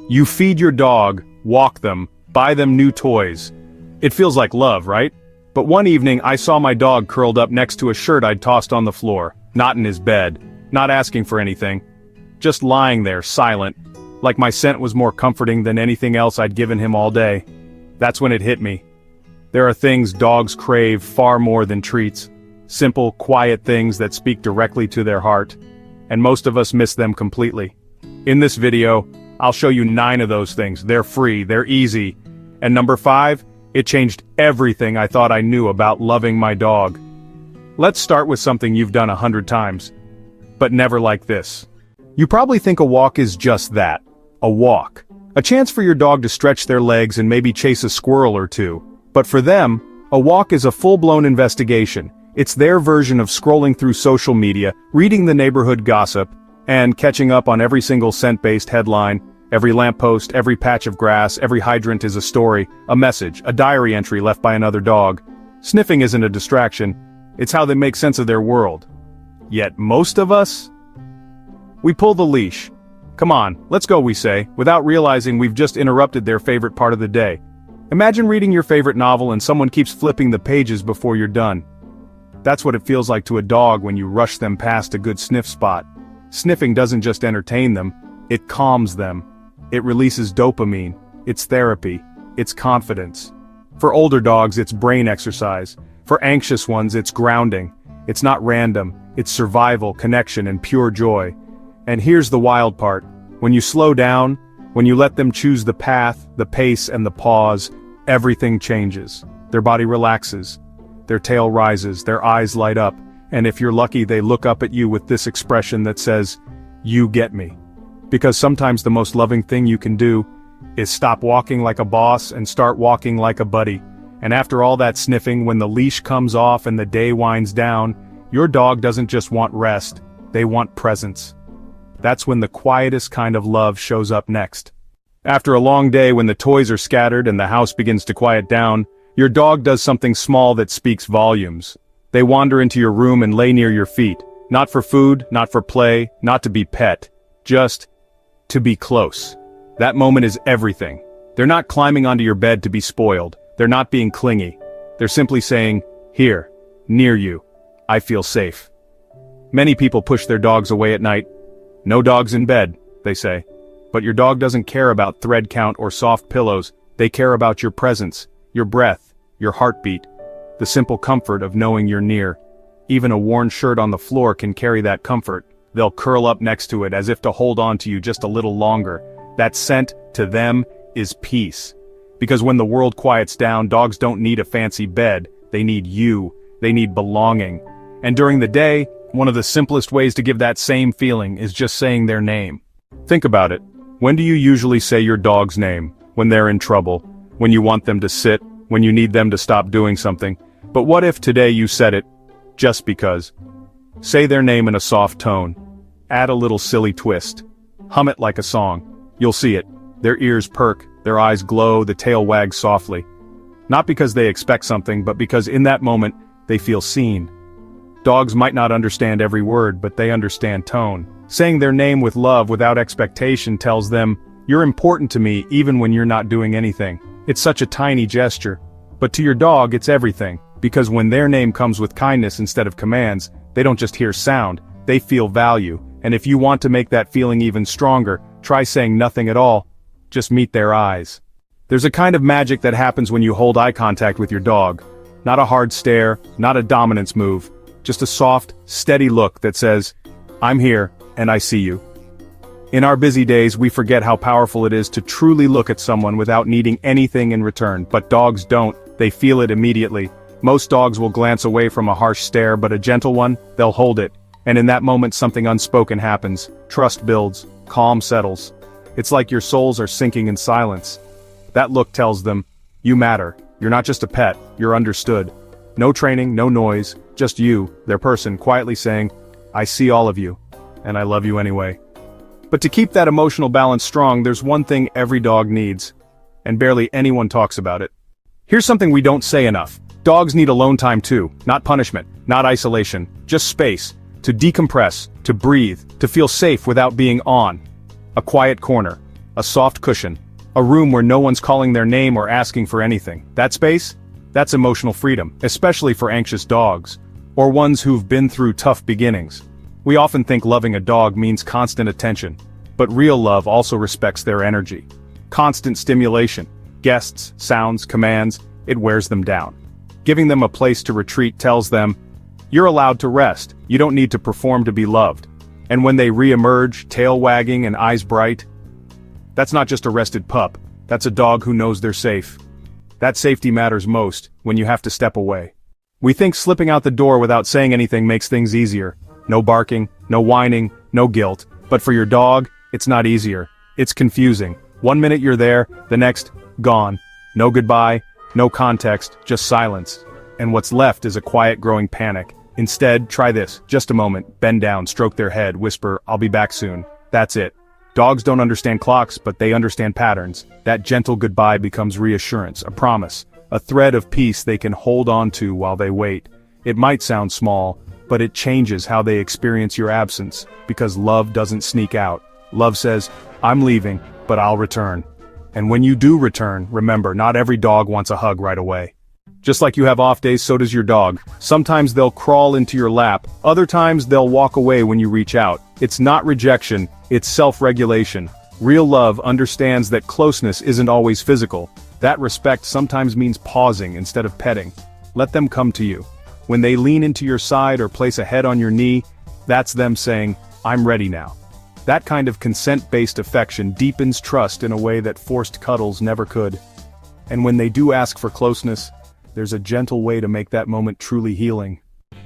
You feed your dog, walk them, buy them new toys. It feels like love, right? But one evening I saw my dog curled up next to a shirt I'd tossed on the floor, not in his bed, not asking for anything. Just lying there, silent, like my scent was more comforting than anything else I'd given him all day. That's when it hit me. There are things dogs crave far more than treats. Simple, quiet things that speak directly to their heart. And most of us miss them completely. In this video, I'll show you 9 of those things. They're free, they're easy. And number 5, it changed everything I thought I knew about loving my dog. Let's start with something you've done 100 times. But never like this. You probably think a walk is just that. A walk. A chance for your dog to stretch their legs and maybe chase a squirrel or two. But for them, a walk is a full-blown investigation. It's their version of scrolling through social media, reading the neighborhood gossip, and catching up on every single scent-based headline. Every lamppost, every patch of grass, every hydrant is a story, a message, a diary entry left by another dog. Sniffing isn't a distraction, it's how they make sense of their world. Yet most of us? We pull the leash. Come on, let's go, we say, without realizing we've just interrupted their favorite part of the day. Imagine reading your favorite novel and someone keeps flipping the pages before you're done. That's what it feels like to a dog when you rush them past a good sniff spot. Sniffing doesn't just entertain them, it calms them. It releases dopamine, it's therapy, it's confidence. For older dogs, it's brain exercise. For anxious ones, it's grounding. It's not random, it's survival, connection, and pure joy. And here's the wild part. When you slow down, when you let them choose the path, the pace, and the pause, everything changes. Their body relaxes. Their tail rises, their eyes light up, and if you're lucky they look up at you with this expression that says, "You get me." Because sometimes the most loving thing you can do is stop walking like a boss and start walking like a buddy. And after all that sniffing, when the leash comes off and the day winds down, your dog doesn't just want rest, they want presence. That's when the quietest kind of love shows up next. After a long day when the toys are scattered and the house begins to quiet down, your dog does something small that speaks volumes. They wander into your room and lay near your feet, not for food, not for play, not to be pet, just to be close. That moment is everything. They're not climbing onto your bed to be spoiled. They're not being clingy. They're simply saying, "Here, near you, I feel safe." Many people push their dogs away at night. "No dogs in bed," they say. But your dog doesn't care about thread count or soft pillows. They care about your presence, your breath, your heartbeat, the simple comfort of knowing you're near. Even a worn shirt on the floor can carry that comfort. They'll curl up next to it as if to hold on to you just a little longer. That scent, to them, is peace. Because when the world quiets down, dogs don't need a fancy bed, they need you, they need belonging. And during the day, one of the simplest ways to give that same feeling is just saying their name. Think about it. When do you usually say your dog's name? When they're in trouble, when you want them to sit, when you need them to stop doing something. But what if today you said it, just because? Say their name in a soft tone. Add a little silly twist. Hum it like a song. You'll see it. Their ears perk, their eyes glow, the tail wags softly. Not because they expect something, but because in that moment, they feel seen. Dogs might not understand every word, but they understand tone. Saying their name with love without expectation tells them, "You're important to me even when you're not doing anything." It's such a tiny gesture. But to your dog, it's everything. Because when their name comes with kindness instead of commands, they don't just hear sound, they feel value. And if you want to make that feeling even stronger, try saying nothing at all. Just meet their eyes. There's a kind of magic that happens when you hold eye contact with your dog. Not a hard stare, not a dominance move. Just a soft, steady look that says, "I'm here, and I see you." In our busy days, we forget how powerful it is to truly look at someone without needing anything in return, but dogs don't. They feel it immediately. Most dogs will glance away from a harsh stare, but a gentle one, they'll hold it. And in that moment something unspoken happens. Trust builds, calm settles. It's like your souls are sinking in silence. That look tells them, you matter. You're not just a pet, you're understood. No training, no noise, just you, their person, quietly saying, "I see all of you, and I love you anyway." But to keep that emotional balance strong, there's one thing every dog needs, and barely anyone talks about it. Here's something we don't say enough. Dogs need alone time too, not punishment, not isolation, just space, to decompress, to breathe, to feel safe without being on. A quiet corner. a soft cushion, a room where no one's calling their name or asking for anything. That space? That's emotional freedom, especially for anxious dogs, or ones who've been through tough beginnings. We often think loving a dog means constant attention, but real love also respects their energy. Constant stimulation, guests, sounds, commands, it wears them down. Giving them a place to retreat tells them, you're allowed to rest, you don't need to perform to be loved. And when they re-emerge, tail wagging and eyes bright, that's not just a rested pup, that's a dog who knows they're safe. That safety matters most when you have to step away. We think slipping out the door without saying anything makes things easier. No barking, no whining, no guilt. But for your dog, it's not easier. It's confusing. 1 minute you're there, the next, gone. No goodbye, no context, just silence. And what's left is a quiet growing panic. Instead, try this, just a moment, bend down, stroke their head, whisper, I'll be back soon. That's it. Dogs don't understand clocks, but they understand patterns. That gentle goodbye becomes reassurance, a promise, a thread of peace they can hold on to while they wait. It might sound small, but it changes how they experience your absence, because love doesn't sneak out. Love says, I'm leaving, but I'll return. And when you do return, remember, not every dog wants a hug right away. Just like you have off days, so does your dog. Sometimes they'll crawl into your lap, other times they'll walk away when you reach out. It's not rejection, it's self-regulation. Real love understands that closeness isn't always physical. That respect sometimes means pausing instead of petting. Let them come to you. When they lean into your side or place a head on your knee, that's them saying, I'm ready now. That kind of consent-based affection deepens trust in a way that forced cuddles never could. And when they do ask for closeness, there's a gentle way to make that moment truly healing.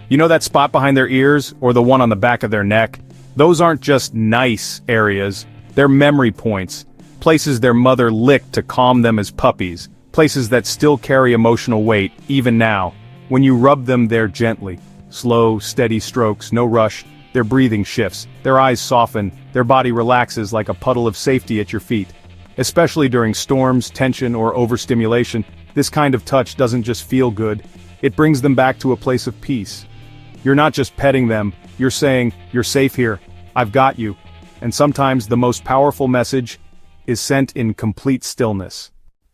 You know that spot behind their ears, or the one on the back of their neck? Those aren't just nice areas, they're memory points. Places their mother licked to calm them as puppies. Places that still carry emotional weight, even now. When you rub them there gently. Slow, steady strokes, no rush. Their breathing shifts, their eyes soften, their body relaxes like a puddle of safety at your feet. Especially during storms, tension, or overstimulation, this kind of touch doesn't just feel good, it brings them back to a place of peace. You're not just petting them, you're saying, you're safe here, I've got you. And sometimes the most powerful message is sent in complete stillness.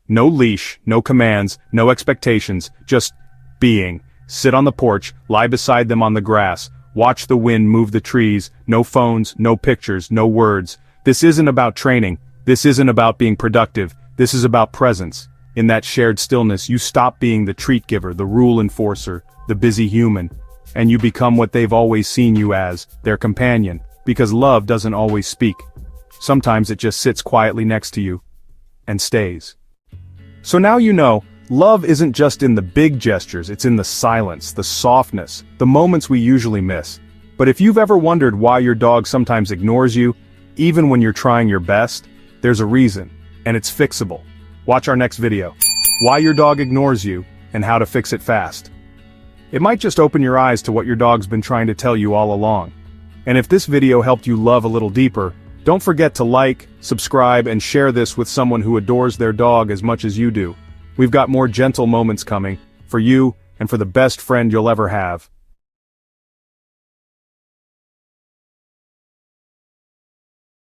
No leash, no commands, no expectations, just being. Sit on the porch, lie beside them on the grass, watch the wind move the trees, no phones, no pictures, no words. This isn't about training, this isn't about being productive, this is about presence. In that shared stillness, you stop being the treat giver, the rule enforcer, the busy human, and you become what they've always seen you as, their companion, because love doesn't always speak. Sometimes it just sits quietly next to you, and stays. So now you know, love isn't just in the big gestures, it's in the silence, the softness, the moments we usually miss. But if you've ever wondered why your dog sometimes ignores you, even when you're trying your best, there's a reason, and it's fixable. Watch our next video. Why your dog ignores you, and how to fix it fast. It might just open your eyes to what your dog's been trying to tell you all along. And if this video helped you love a little deeper, don't forget to like, subscribe, and share this with someone who adores their dog as much as you do. We've got more gentle moments coming, for you, and for the best friend you'll ever have.